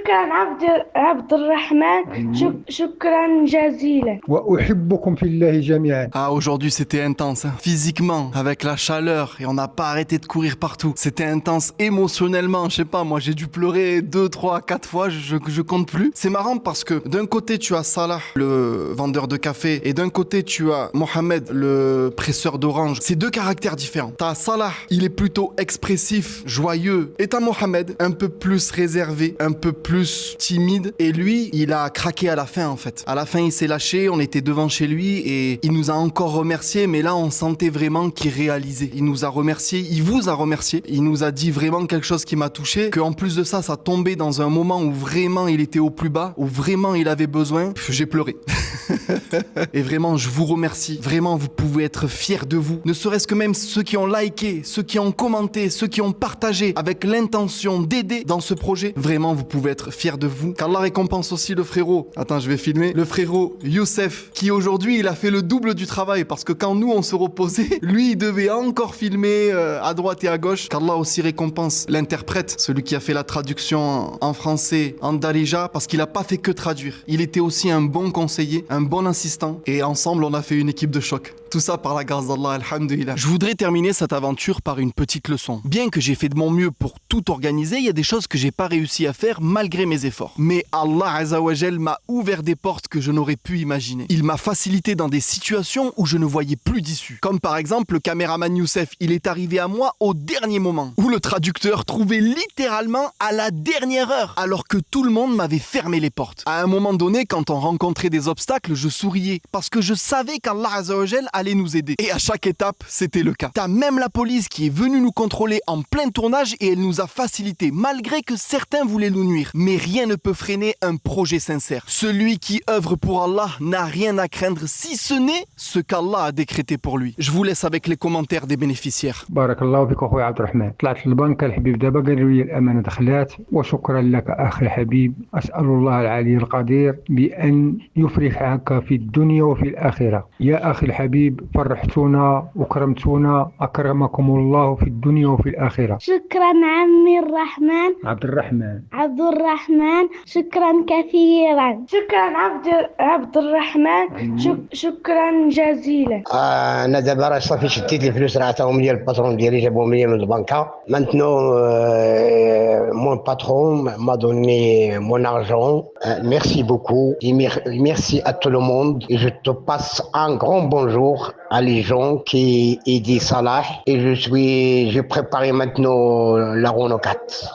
شكرا عبد الرحمن. شكرا جزيلا. وأحبكم في الله جميعا. Ah, aujourd'hui c'était intense, hein. Physiquement, avec la chaleur, et on n'a pas arrêté de courir partout. C'était intense émotionnellement, je sais pas, moi j'ai dû pleurer 2, 3, 4 fois, je compte plus. C'est marrant parce que d'un côté tu as Salah, le vendeur de café, et d'un côté tu as Mohamed, le presseur d'orange. C'est deux caractères différents. T'as Salah, il est plutôt expressif, joyeux, et t'as Mohamed, un peu plus réservé, un peu plus timide, et lui, il a craqué à la fin en fait. À la fin, il s'est lâché, on était devant chez lui, et il nous a encore remercié, mais là on sentait vraiment qu'il réalisait. Il nous a remercié, il vous a remercié, il nous a dit vraiment quelque chose qui m'a touché, qu'en plus de ça, ça tombait dans un moment où vraiment il était au plus bas, où vraiment il avait besoin. J'ai pleuré. Et vraiment, je vous remercie. Vraiment, vous pouvez être fiers de vous. Ne serait-ce que même ceux qui ont liké, ceux qui ont commenté, ceux qui ont partagé avec l'intention d'aider dans ce projet. Vraiment, vous pouvez être fiers de vous. Qu'Allah récompense aussi le frérot. Attends, je vais filmer. Le frérot Youssef, qui aujourd'hui, il a fait le double du travail parce que quand nous, on se reposait, lui, il devait encore filmer à droite et à gauche. Qu'Allah aussi récompense l'interprète, celui qui a fait la traduction en français, en Darija, parce qu'il n'a pas fait que traduire. Il était aussi un bon conseiller, un bon assistant, et ensemble, on a fait une équipe de choc. Tout ça par la grâce d'Allah, alhamdulillah. Je voudrais terminer cette aventure par une petite leçon. Bien que j'ai fait de mon mieux pour tout organiser, il y a des choses que j'ai pas réussi à faire malgré mes efforts. Mais Allah Azzawajal m'a ouvert des portes que je n'aurais pu imaginer. Il m'a facilité dans des situations où je ne voyais plus d'issue. Comme par exemple le caméraman Youssef, il est arrivé à moi au dernier moment. Ou le traducteur trouvé littéralement à la dernière heure, alors que tout le monde m'avait fermé les portes. À un moment donné, quand on rencontrait des obstacles, je souriais parce que je savais qu'Allah Azzawajal allait nous aider. Et à chaque étape, c'était le cas. T'as même la police qui est venue nous contrôler en plein tournage et elle nous a facilité, malgré que certains voulaient nous nuire. Mais rien ne peut freiner un projet sincère. Celui qui œuvre pour Allah n'a rien à craindre si ce n'est ce qu'Allah a décrété pour lui. Je vous laisse avec les commentaires des bénéficiaires. بارك الله فيك أخوي عبد الرحمن. طلعت للبنك الحبيب دابا قالوا لي الأمانة دخلات، وشكرا لك أخي الحبيب. أسأل الله العلي القدير بأن يفرحك في الدنيا وفي الآخرة. يا أخي الحبيب فرحتونا وكرمتونا، أكرمكم الله في الدنيا وفي الآخرة. شكرا عمي الرحمن. عبد الرحمن. شكرا كثيرا. شكرا عبد الرحمن. شكرا جزيلا. انا دابا راه صافي شديت الفلوس راه عطاهم لي الباترون ديالي جابوهم لي من البنكه. Maintenant mon patron m'a donné mon argent. Merci beaucoup et merci à tout le monde et je te passe un grand bonjour à les gens qui aident Salah et j'ai préparé maintenant la Renault 4.